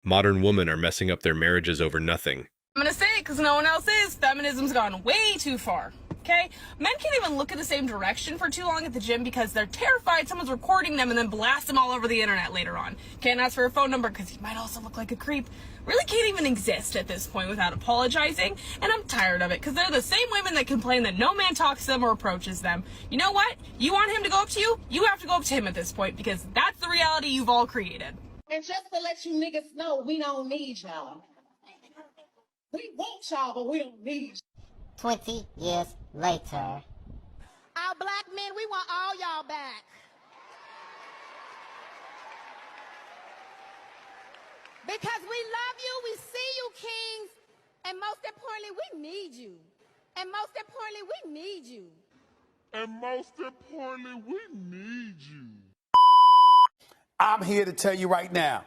Modern women are messing up their marriages over nothing. I'm gonna say it because no one else is. Feminism's gone way too far. Okay? Men can't even look in the same direction for too long at the gym because they're terrified someone's recording them and then blast them all over the internet later on. Can't ask for a phone number because he might also look like a creep. Really can't even exist at this point without apologizing, and I'm tired of it because they're the same women that complain that no man talks to them or approaches them. You know what? You want him to go up to you? You have to go up to him at this point because that's the reality you've all created. And just to let you niggas know, we don't need y'all. We want y'all, but we don't need you. 20 years later. Our black men, we want all y'all back. Because we love you, we see you, kings, and most importantly, we need you. And most importantly, we need you. And most importantly, we need you. I'm here to tell you right now,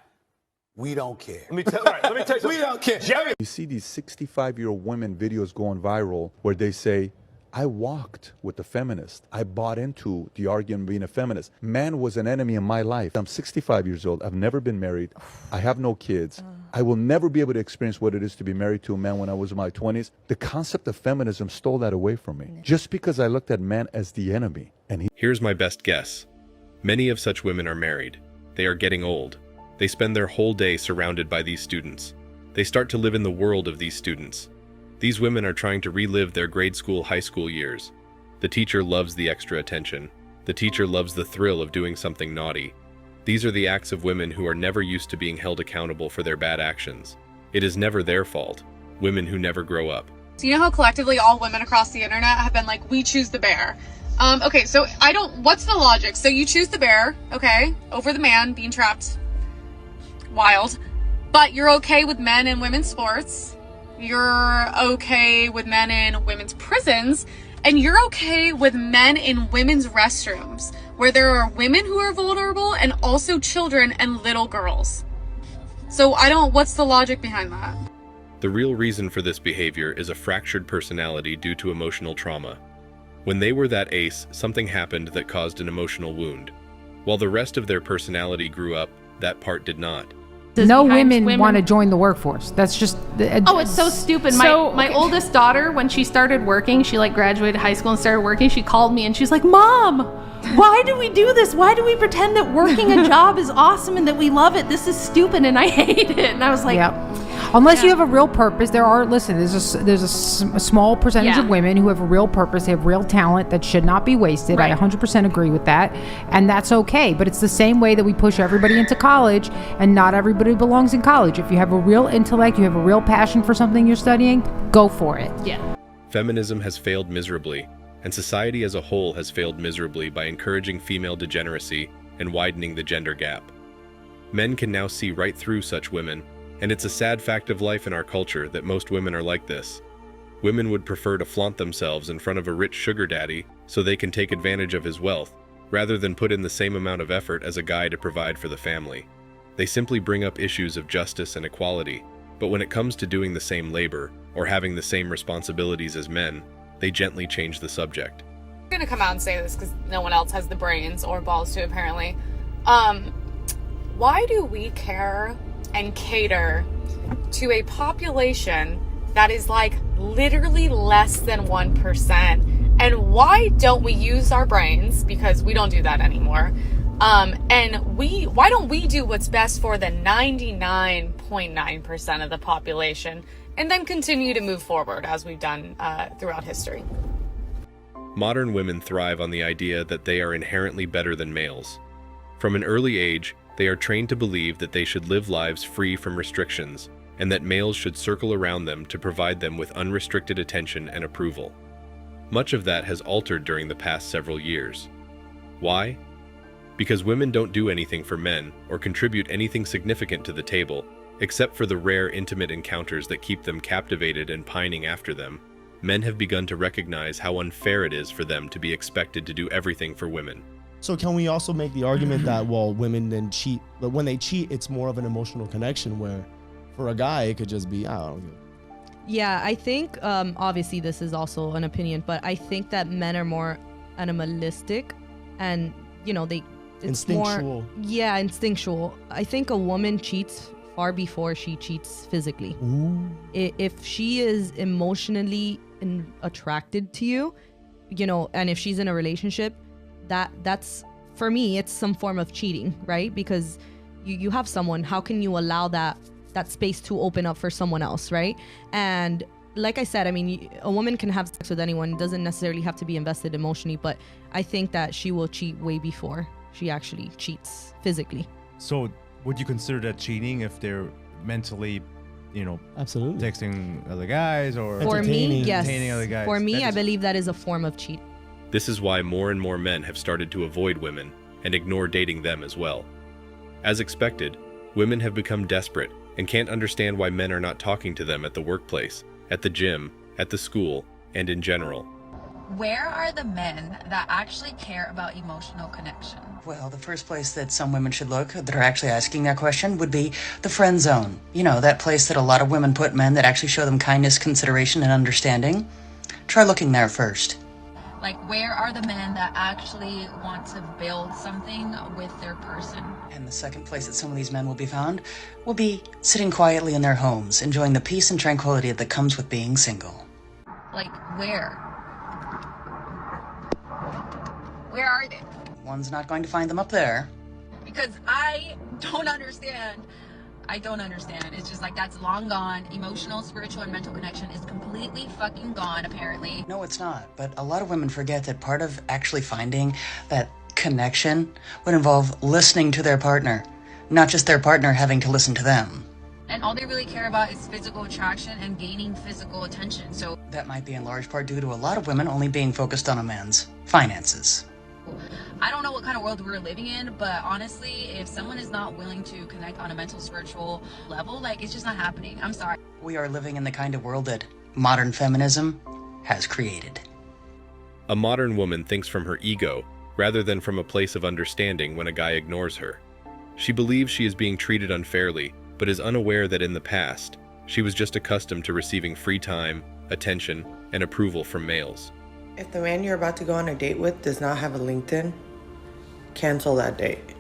we don't care. Let me tell you something. We don't care. You see these 65-year-old women videos going viral where they say, I walked with the feminist. I bought into the argument of being a feminist. Man was an enemy in my life. I'm 65 years old. I've never been married. I have no kids. I will never be able to experience what it is to be married to a man when I was in my 20s. The concept of feminism stole that away from me. Just because I looked at man as the enemy. Here's my best guess. Many of such women are married. They are getting old. They spend their whole day surrounded by these students. They start to live in the world of these students. These women are trying to relive their grade school, high school years. The teacher loves the extra attention. The teacher loves the thrill of doing something naughty. These are the acts of women who are never used to being held accountable for their bad actions. It is never their fault. Women who never grow up. So you know how collectively all women across the internet have been like, we choose the bear. Okay, so what's the logic? So you choose the bear, okay, over the man being trapped wild, but you're okay with men in women's sports. You're okay with men in women's prisons, and you're okay with men in women's restrooms, where there are women who are vulnerable and also children and little girls. So what's the logic behind that? The real reason for this behavior is a fractured personality due to emotional trauma. When they were that ace, something happened that caused an emotional wound. While the rest of their personality grew up, that part did not. No women want to join the workforce. That's just it's so stupid. My oldest daughter, when she started working, she like graduated high school and started working, she called me and she's like, Mom, why do we do this? Why do we pretend that working a job is awesome and that we love it? This is stupid and I hate it. And I was like, unless you have a real purpose. There's a small percentage of women who have a real purpose. They have real talent that should not be wasted. Right. I 100% agree with that, and that's okay. But it's the same way that we push everybody into college, and not everybody belongs in college. If you have a real intellect, you have a real passion for something you're studying, go for it. Yeah. Feminism has failed miserably, and society as a whole has failed miserably by encouraging female degeneracy and widening the gender gap. Men can now see right through such women. And it's a sad fact of life in our culture that most women are like this. Women would prefer to flaunt themselves in front of a rich sugar daddy so they can take advantage of his wealth, rather than put in the same amount of effort as a guy to provide for the family. They simply bring up issues of justice and equality, but when it comes to doing the same labor or having the same responsibilities as men, they gently change the subject. I'm gonna come out and say this because no one else has the brains or balls to, apparently. Why do we care and cater to a population that is like literally less than 1%? And why don't we use our brains, because we don't do that anymore, and why don't we do what's best for the 99.9% of the population and then continue to move forward as we've done throughout history? Modern women thrive on the idea that they are inherently better than males. From an early age, they are trained to believe that they should live lives free from restrictions, and that males should circle around them to provide them with unrestricted attention and approval. Much of that has altered during the past several years. Why? Because women don't do anything for men or contribute anything significant to the table, except for the rare intimate encounters that keep them captivated and pining after them. Men have begun to recognize how unfair it is for them to be expected to do everything for women. So can we also make the argument that, well, women then cheat, but when they cheat, it's more of an emotional connection, where for a guy, it could just be, I don't know. Yeah, I think, obviously this is also an opinion, but I think that men are more animalistic and, it's instinctual. Instinctual. I think a woman cheats far before she cheats physically. If she is emotionally attracted to you, you know, and if she's in a relationship, that's for me, it's some form of cheating, right? Because you have someone, how can you allow that space to open up for someone else, right? And like I said, I mean, a woman can have sex with anyone. It doesn't necessarily have to be invested emotionally, but I think that she will cheat way before she actually cheats physically. So would you consider that cheating if they're mentally, you know, absolutely texting other guys or for me, yes. entertaining other guys? For me, I believe that is a form of cheating. This is why more and more men have started to avoid women and ignore dating them as well. As expected, women have become desperate and can't understand why men are not talking to them at the workplace, at the gym, at the school, and in general. Where are the men that actually care about emotional connection? Well, the first place that some women should look that are actually asking that question would be the friend zone. You know, that place that a lot of women put men that actually show them kindness, consideration, and understanding. Try looking there first. Like, where are the men that actually want to build something with their person? And the second place that some of these men will be found will be sitting quietly in their homes, enjoying the peace and tranquility that comes with being single. Like, where? Where are they? One's not going to find them up there. Because I don't understand. It's just like that's long gone. Emotional, spiritual, and mental connection is completely fucking gone, apparently. No, it's not. But a lot of women forget that part of actually finding that connection would involve listening to their partner, not just their partner having to listen to them. And all they really care about is physical attraction and gaining physical attention. So that might be in large part due to a lot of women only being focused on a man's finances. I don't know what kind of world we're living in, but honestly, if someone is not willing to connect on a mental, spiritual level, like, it's just not happening. I'm sorry. We are living in the kind of world that modern feminism has created. A modern woman thinks from her ego rather than from a place of understanding when a guy ignores her. She believes she is being treated unfairly, but is unaware that in the past, she was just accustomed to receiving free time, attention, and approval from males. If the man you're about to go on a date with does not have a LinkedIn, cancel that date.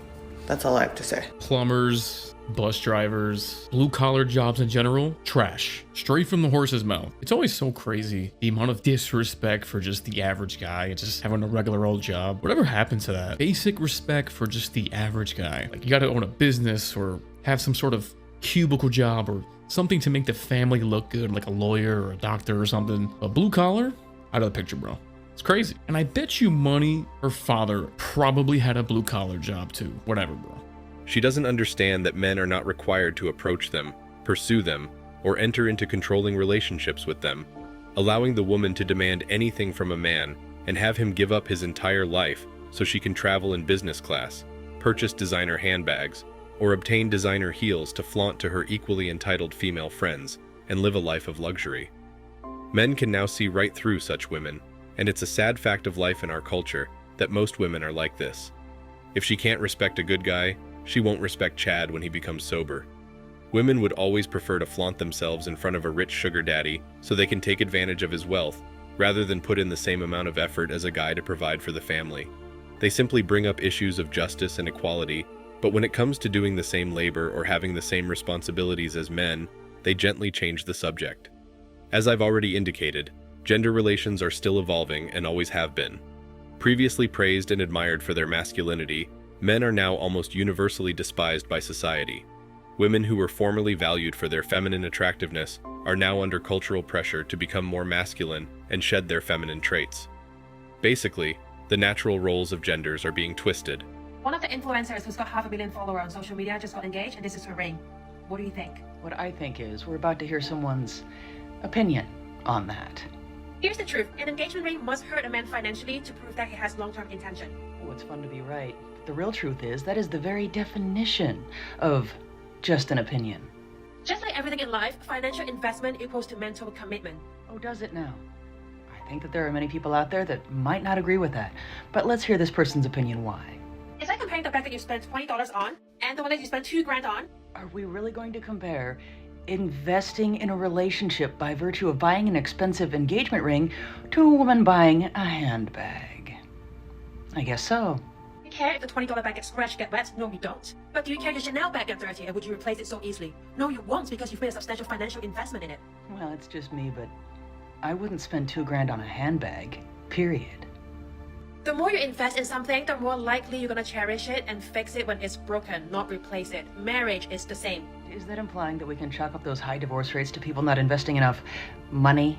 That's all I have to say. Plumbers, bus drivers, blue-collar jobs in general, trash. Straight from the horse's mouth. It's always so crazy, the amount of disrespect for just the average guy, just having a regular old job. Whatever happened to that? Basic respect for just the average guy. Like, you gotta own a business or have some sort of cubicle job or something to make the family look good, like a lawyer or a doctor or something. But blue collar? Out of the picture, bro. It's crazy. And I bet you money her father probably had a blue collar job too. Whatever, bro. She doesn't understand that men are not required to approach them, pursue them, or enter into controlling relationships with them, allowing the woman to demand anything from a man and have him give up his entire life so she can travel in business class, purchase designer handbags, or obtain designer heels to flaunt to her equally entitled female friends and live a life of luxury. Men can now see right through such women, and it's a sad fact of life in our culture that most women are like this. If she can't respect a good guy, she won't respect Chad when he becomes sober. Women would always prefer to flaunt themselves in front of a rich sugar daddy so they can take advantage of his wealth, rather than put in the same amount of effort as a guy to provide for the family. They simply bring up issues of justice and equality, but when it comes to doing the same labor or having the same responsibilities as men, they gently change the subject. As I've already indicated, gender relations are still evolving and always have been. Previously praised and admired for their masculinity, men are now almost universally despised by society. Women who were formerly valued for their feminine attractiveness are now under cultural pressure to become more masculine and shed their feminine traits. Basically, the natural roles of genders are being twisted. One of the influencers who's got 500 million followers on social media just got engaged, and this is her ring. What do you think? What I think is we're about to hear someone's opinion on that. Here's the truth. An engagement ring must hurt a man financially to prove that he has long-term intention. Oh, it's fun to be right. But the real truth is that is the very definition of just an opinion. Just like everything in life, financial investment equals to mental commitment. Oh, does it now? I think that there are many people out there that might not agree with that. But let's hear this person's opinion why. It's like comparing the bag that you spent $20 on and the one that you spent $2,000 on. Are we really going to compare investing in a relationship by virtue of buying an expensive engagement ring to a woman buying a handbag? I guess so. care if the $20 bag gets scratched, get wet? No, you don't. But do you care if your Chanel bag get dirty, and would you replace it so easily? No, you won't, because you've made a substantial financial investment in it. Well, it's just me, but I wouldn't spend $2,000 on a handbag, period. The more you invest in something, the more likely you're gonna cherish it and fix it when it's broken, not replace it. Marriage is the same. Is that implying that we can chalk up those high divorce rates to people not investing enough money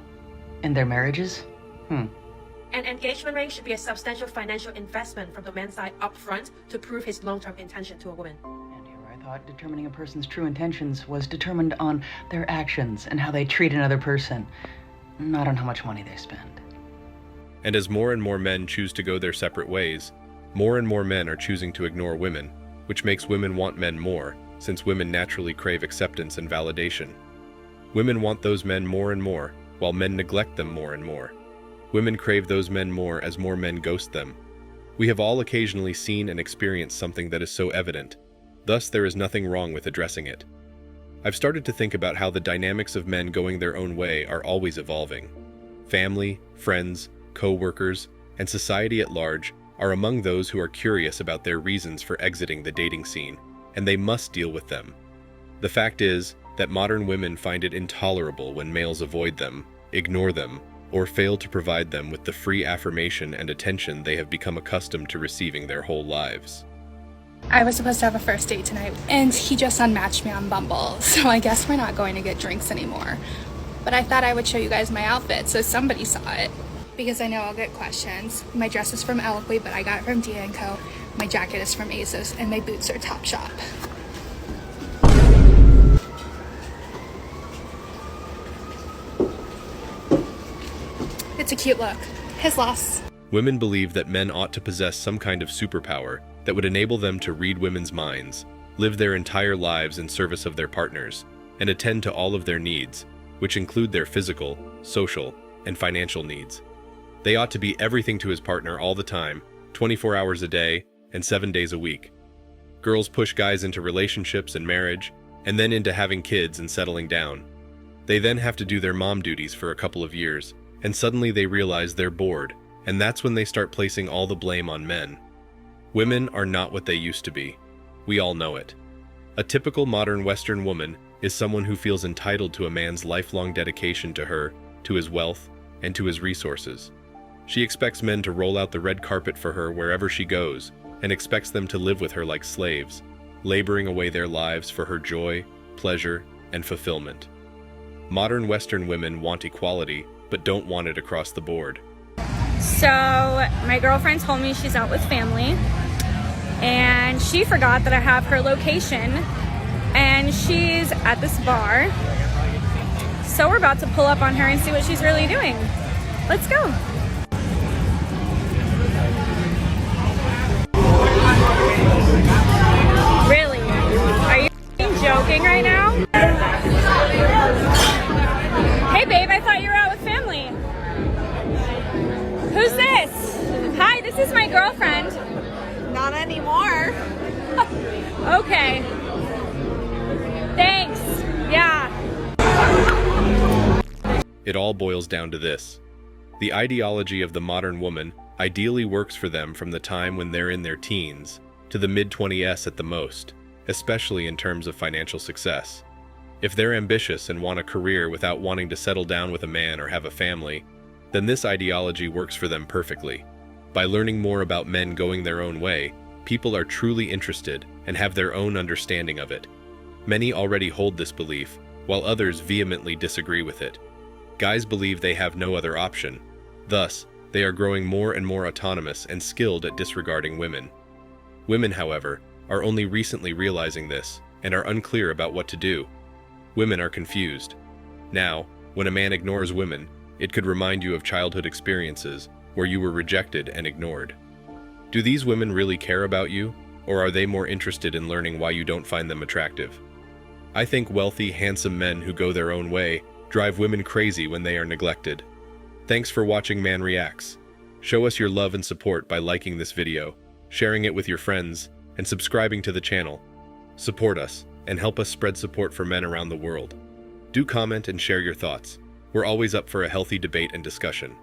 in their marriages? An engagement ring should be a substantial financial investment from the man's side up front to prove his long-term intention to a woman. And here I thought determining a person's true intentions was determined on their actions and how they treat another person, not on how much money they spend. And as more and more men choose to go their separate ways, more and more men are choosing to ignore women, which makes women want men more, since women naturally crave acceptance and validation. Women want those men more and more, while men neglect them more and more. Women crave those men more as more men ghost them. We have all occasionally seen and experienced something that is so evident. Thus, there is nothing wrong with addressing it. I've started to think about how the dynamics of men going their own way are always evolving. Family, friends, co-workers, and society at large are among those who are curious about their reasons for exiting the dating scene, and they must deal with them. The fact is that modern women find it intolerable when males avoid them, ignore them, or fail to provide them with the free affirmation and attention they have become accustomed to receiving their whole lives. I was supposed to have a first date tonight, and he just unmatched me on Bumble, so I guess we're not going to get drinks anymore. But I thought I would show you guys my outfit so somebody saw it. Because I know I'll get questions. My dress is from Eloquy, but I got it from D&Co. My jacket is from ASOS, and my boots are Topshop. It's a cute look. His loss. Women believe that men ought to possess some kind of superpower that would enable them to read women's minds, live their entire lives in service of their partners, and attend to all of their needs, which include their physical, social, and financial needs. They ought to be everything to his partner all the time, 24 hours a day, and 7 days a week. Girls push guys into relationships and marriage, and then into having kids and settling down. They then have to do their mom duties for a couple of years, and suddenly they realize they're bored, and that's when they start placing all the blame on men. Women are not what they used to be. We all know it. A typical modern Western woman is someone who feels entitled to a man's lifelong dedication to her, to his wealth, and to his resources. She expects men to roll out the red carpet for her wherever she goes, and expects them to live with her like slaves, laboring away their lives for her joy, pleasure, and fulfillment. Modern Western women want equality, but don't want it across the board. So, my girlfriend told me she's out with family, and she forgot that I have her location, and she's at this bar. So we're about to pull up on her and see what she's really doing. Let's go. Really? Are you joking right now? Hey babe, I thought you were out with family. Who's this? Hi, this is my girlfriend. Not anymore. Okay. Thanks. Yeah. It all boils down to this. The ideology of the modern woman ideally works for them from the time when they're in their teens to the mid-20s at the most, especially in terms of financial success. If they're ambitious and want a career without wanting to settle down with a man or have a family, then this ideology works for them perfectly. By learning more about men going their own way, people are truly interested and have their own understanding of it. Many already hold this belief, while others vehemently disagree with it. Guys believe they have no other option. Thus, they are growing more and more autonomous and skilled at disregarding women. Women, however, are only recently realizing this and are unclear about what to do. Women are confused. Now, when a man ignores women, it could remind you of childhood experiences where you were rejected and ignored. Do these women really care about you, or are they more interested in learning why you don't find them attractive? I think wealthy, handsome men who go their own way drive women crazy when they are neglected. Thanks for watching Man Reacts. Show us your love and support by liking this video, sharing it with your friends, and subscribing to the channel. Support us and help us spread support for men around the world. Do comment and share your thoughts. We're always up for a healthy debate and discussion.